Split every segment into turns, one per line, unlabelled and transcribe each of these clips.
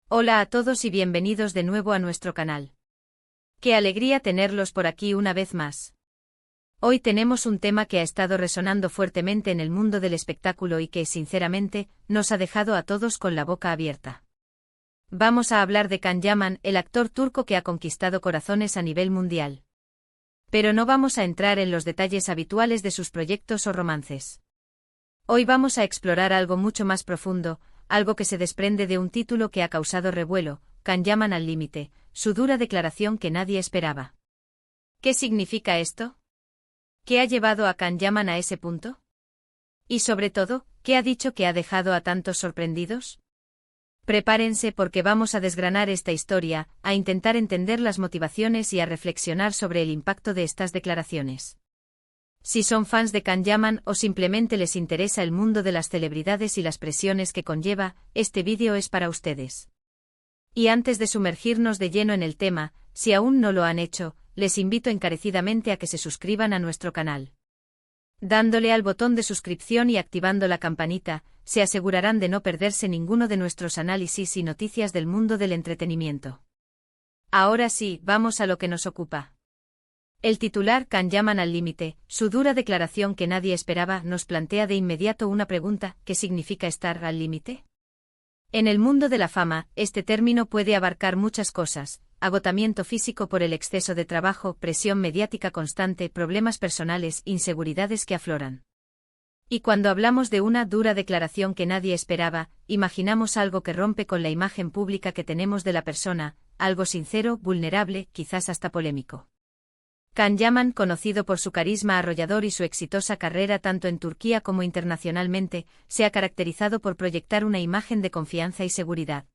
Hola a todos y bienvenidos de nuevo a nuestro canal. Qué alegría tenerlos por aquí una vez más. Hoy tenemos un tema que ha estado resonando fuertemente en el mundo del espectáculo y que, sinceramente, nos ha dejado a todos con la boca abierta. Vamos a hablar de Can Yaman, el actor turco que ha conquistado corazones a nivel mundial. Pero no vamos a entrar en los detalles habituales de sus proyectos o romances. Hoy vamos a explorar algo mucho más profundo, algo que se desprende de un título que ha causado revuelo, Can Yaman al límite, su dura declaración que nadie esperaba. ¿Qué significa esto? ¿Qué ha llevado a Can Yaman a ese punto? Y sobre todo, ¿qué ha dicho que ha dejado a tantos sorprendidos? Prepárense porque vamos a desgranar esta historia, a intentar entender las motivaciones y a reflexionar sobre el impacto de estas declaraciones. Si son fans de Can Yaman o simplemente les interesa el mundo de las celebridades y las presiones que conlleva, este vídeo es para ustedes. Y antes de sumergirnos de lleno en el tema, si aún no lo han hecho, les invito encarecidamente a que se suscriban a nuestro canal. Dándole al botón de suscripción y activando la campanita, se asegurarán de no perderse ninguno de nuestros análisis y noticias del mundo del entretenimiento. Ahora sí, vamos a lo que nos ocupa. El titular Can Yaman al límite, su dura declaración que nadie esperaba, nos plantea de inmediato una pregunta: ¿qué significa estar al límite? En el mundo de la fama, este término puede abarcar muchas cosas: agotamiento físico por el exceso de trabajo, presión mediática constante, problemas personales, inseguridades que afloran. Y cuando hablamos de una dura declaración que nadie esperaba, imaginamos algo que rompe con la imagen pública que tenemos de la persona, algo sincero, vulnerable, quizás hasta polémico. Can Yaman, conocido por su carisma arrollador y su exitosa carrera tanto en Turquía como internacionalmente, se ha caracterizado por proyectar una imagen de confianza y seguridad.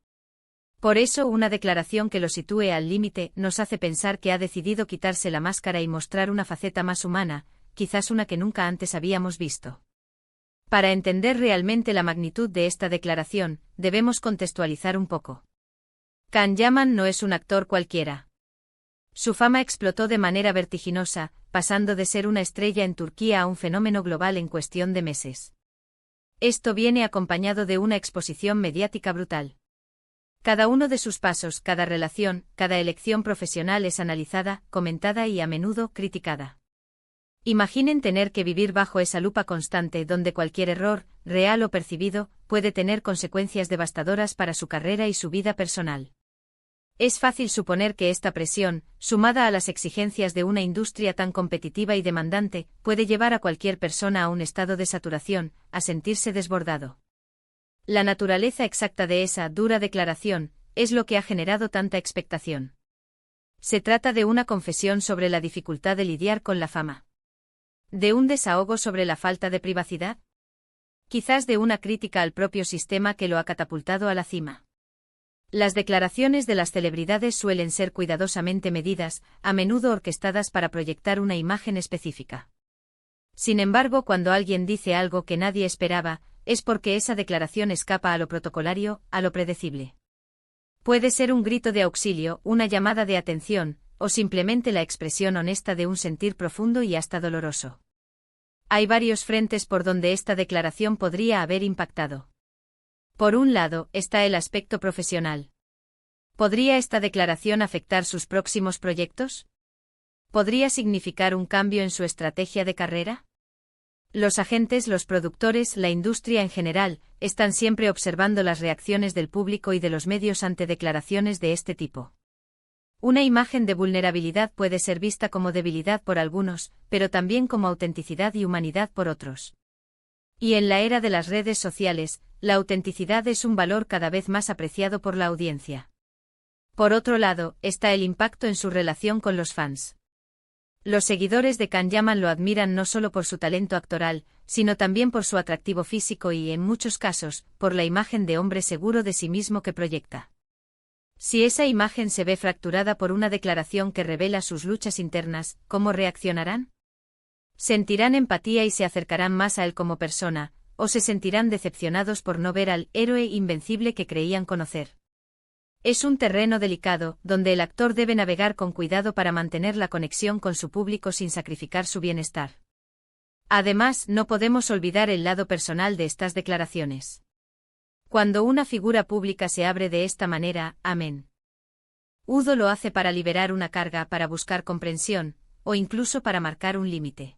Por eso, una declaración que lo sitúe al límite nos hace pensar que ha decidido quitarse la máscara y mostrar una faceta más humana, quizás una que nunca antes habíamos visto. Para entender realmente la magnitud de esta declaración, debemos contextualizar un poco. Can Yaman no es un actor cualquiera. Su fama explotó de manera vertiginosa, pasando de ser una estrella en Turquía a un fenómeno global en cuestión de meses. Esto viene acompañado de una exposición mediática brutal. Cada uno de sus pasos, cada relación, cada elección profesional es analizada, comentada y a menudo criticada. Imaginen tener que vivir bajo esa lupa constante donde cualquier error, real o percibido, puede tener consecuencias devastadoras para su carrera y su vida personal. Es fácil suponer que esta presión, sumada a las exigencias de una industria tan competitiva y demandante, puede llevar a cualquier persona a un estado de saturación, a sentirse desbordado. La naturaleza exacta de esa dura declaración es lo que ha generado tanta expectación. Se trata de una confesión sobre la dificultad de lidiar con la fama. ¿De un desahogo sobre la falta de privacidad? Quizás de una crítica al propio sistema que lo ha catapultado a la cima. Las declaraciones de las celebridades suelen ser cuidadosamente medidas, a menudo orquestadas para proyectar una imagen específica. Sin embargo, cuando alguien dice algo que nadie esperaba, es porque esa declaración escapa a lo protocolario, a lo predecible. Puede ser un grito de auxilio, una llamada de atención, o simplemente la expresión honesta de un sentir profundo y hasta doloroso. Hay varios frentes por donde esta declaración podría haber impactado. Por un lado, está el aspecto profesional. ¿Podría esta declaración afectar sus próximos proyectos? ¿Podría significar un cambio en su estrategia de carrera? Los agentes, los productores, la industria en general, están siempre observando las reacciones del público y de los medios ante declaraciones de este tipo. Una imagen de vulnerabilidad puede ser vista como debilidad por algunos, pero también como autenticidad y humanidad por otros. Y en la era de las redes sociales, la autenticidad es un valor cada vez más apreciado por la audiencia. Por otro lado, está el impacto en su relación con los fans. Los seguidores de Can Yaman lo admiran no solo por su talento actoral, sino también por su atractivo físico y, en muchos casos, por la imagen de hombre seguro de sí mismo que proyecta. Si esa imagen se ve fracturada por una declaración que revela sus luchas internas, ¿cómo reaccionarán? ¿Sentirán empatía y se acercarán más a él como persona, o se sentirán decepcionados por no ver al héroe invencible que creían conocer? Es un terreno delicado, donde el actor debe navegar con cuidado para mantener la conexión con su público sin sacrificar su bienestar. Además, no podemos olvidar el lado personal de estas declaraciones. Cuando una figura pública se abre de esta manera, amén. Udo lo hace para liberar una carga, para buscar comprensión, o incluso para marcar un límite.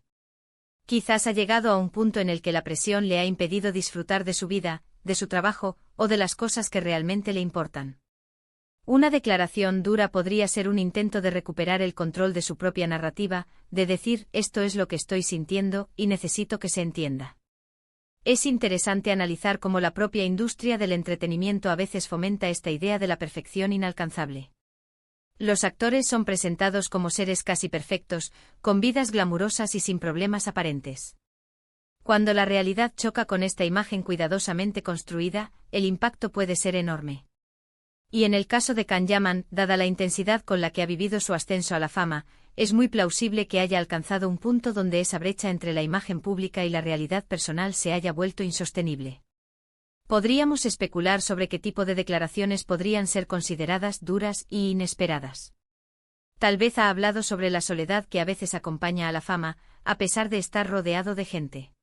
Quizás ha llegado a un punto en el que la presión le ha impedido disfrutar de su vida, de su trabajo, o de las cosas que realmente le importan. Una declaración dura podría ser un intento de recuperar el control de su propia narrativa, de decir, esto es lo que estoy sintiendo, y necesito que se entienda. Es interesante analizar cómo la propia industria del entretenimiento a veces fomenta esta idea de la perfección inalcanzable. Los actores son presentados como seres casi perfectos, con vidas glamurosas y sin problemas aparentes. Cuando la realidad choca con esta imagen cuidadosamente construida, el impacto puede ser enorme. Y en el caso de Can Yaman, dada la intensidad con la que ha vivido su ascenso a la fama, es muy plausible que haya alcanzado un punto donde esa brecha entre la imagen pública y la realidad personal se haya vuelto insostenible. Podríamos especular sobre qué tipo de declaraciones podrían ser consideradas duras y inesperadas. Tal vez ha hablado sobre la soledad que a veces acompaña a la fama, a pesar de estar rodeado de gente.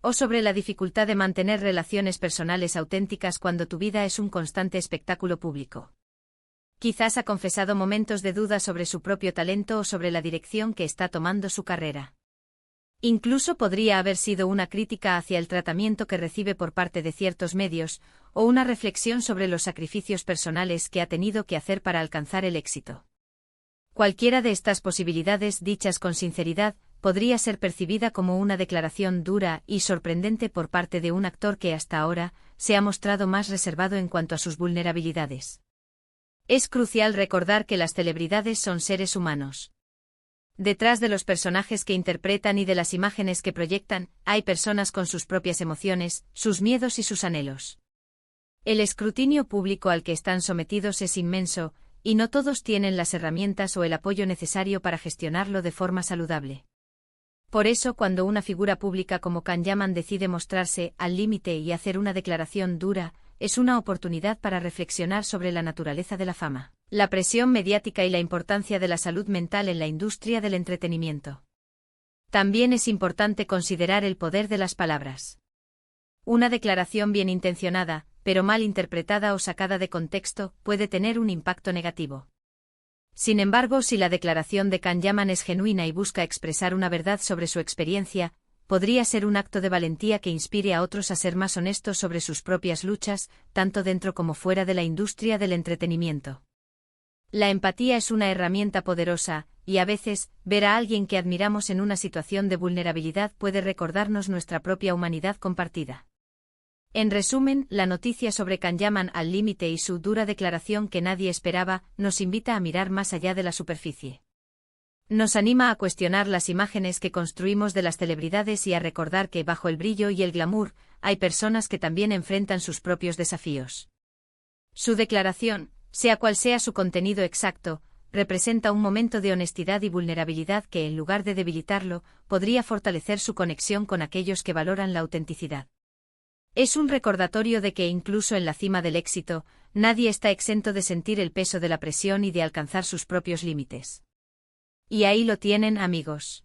O sobre la dificultad de mantener relaciones personales auténticas cuando tu vida es un constante espectáculo público. Quizás ha confesado momentos de duda sobre su propio talento o sobre la dirección que está tomando su carrera. Incluso podría haber sido una crítica hacia el tratamiento que recibe por parte de ciertos medios, o una reflexión sobre los sacrificios personales que ha tenido que hacer para alcanzar el éxito. Cualquiera de estas posibilidades, dichas con sinceridad, podría ser percibida como una declaración dura y sorprendente por parte de un actor que hasta ahora se ha mostrado más reservado en cuanto a sus vulnerabilidades. Es crucial recordar que las celebridades son seres humanos. Detrás de los personajes que interpretan y de las imágenes que proyectan, hay personas con sus propias emociones, sus miedos y sus anhelos. El escrutinio público al que están sometidos es inmenso, y no todos tienen las herramientas o el apoyo necesario para gestionarlo de forma saludable. Por eso, cuando una figura pública como Can Yaman decide mostrarse al límite y hacer una declaración dura, es una oportunidad para reflexionar sobre la naturaleza de la fama, la presión mediática y la importancia de la salud mental en la industria del entretenimiento. También es importante considerar el poder de las palabras. Una declaración bien intencionada, pero mal interpretada o sacada de contexto, puede tener un impacto negativo. Sin embargo, si la declaración de Can Yaman es genuina y busca expresar una verdad sobre su experiencia, podría ser un acto de valentía que inspire a otros a ser más honestos sobre sus propias luchas, tanto dentro como fuera de la industria del entretenimiento. La empatía es una herramienta poderosa, y a veces, ver a alguien que admiramos en una situación de vulnerabilidad puede recordarnos nuestra propia humanidad compartida. En resumen, la noticia sobre Can Yaman al límite y su dura declaración que nadie esperaba, nos invita a mirar más allá de la superficie. Nos anima a cuestionar las imágenes que construimos de las celebridades y a recordar que bajo el brillo y el glamour, hay personas que también enfrentan sus propios desafíos. Su declaración, sea cual sea su contenido exacto, representa un momento de honestidad y vulnerabilidad que, en lugar de debilitarlo, podría fortalecer su conexión con aquellos que valoran la autenticidad. Es un recordatorio de que incluso en la cima del éxito, nadie está exento de sentir el peso de la presión y de alcanzar sus propios límites. Y ahí lo tienen, amigos.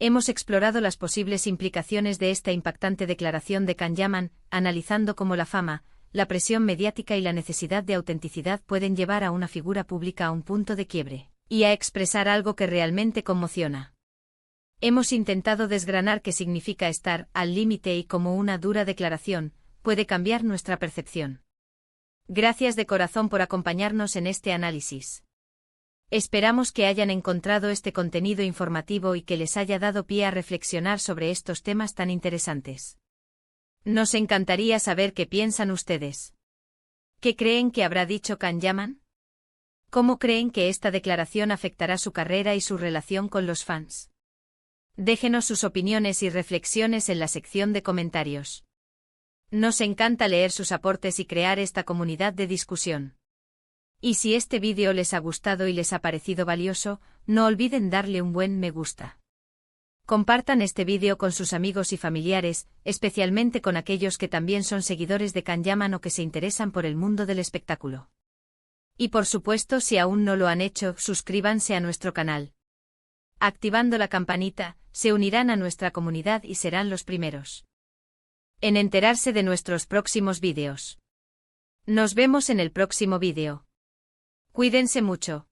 Hemos explorado las posibles implicaciones de esta impactante declaración de Can Yaman, analizando cómo la fama, la presión mediática y la necesidad de autenticidad pueden llevar a una figura pública a un punto de quiebre, y a expresar algo que realmente conmociona. Hemos intentado desgranar qué significa estar al límite y cómo una dura declaración puede cambiar nuestra percepción. Gracias de corazón por acompañarnos en este análisis. Esperamos que hayan encontrado este contenido informativo y que les haya dado pie a reflexionar sobre estos temas tan interesantes. Nos encantaría saber qué piensan ustedes. ¿Qué creen que habrá dicho Can Yaman? ¿Cómo creen que esta declaración afectará su carrera y su relación con los fans? Déjenos sus opiniones y reflexiones en la sección de comentarios. Nos encanta leer sus aportes y crear esta comunidad de discusión. Y si este vídeo les ha gustado y les ha parecido valioso, no olviden darle un buen me gusta. Compartan este vídeo con sus amigos y familiares, especialmente con aquellos que también son seguidores de Can Yaman o que se interesan por el mundo del espectáculo. Y por supuesto, si aún no lo han hecho, suscríbanse a nuestro canal. Activando la campanita, se unirán a nuestra comunidad y serán los primeros en enterarse de nuestros próximos vídeos. Nos vemos en el próximo vídeo. Cuídense mucho.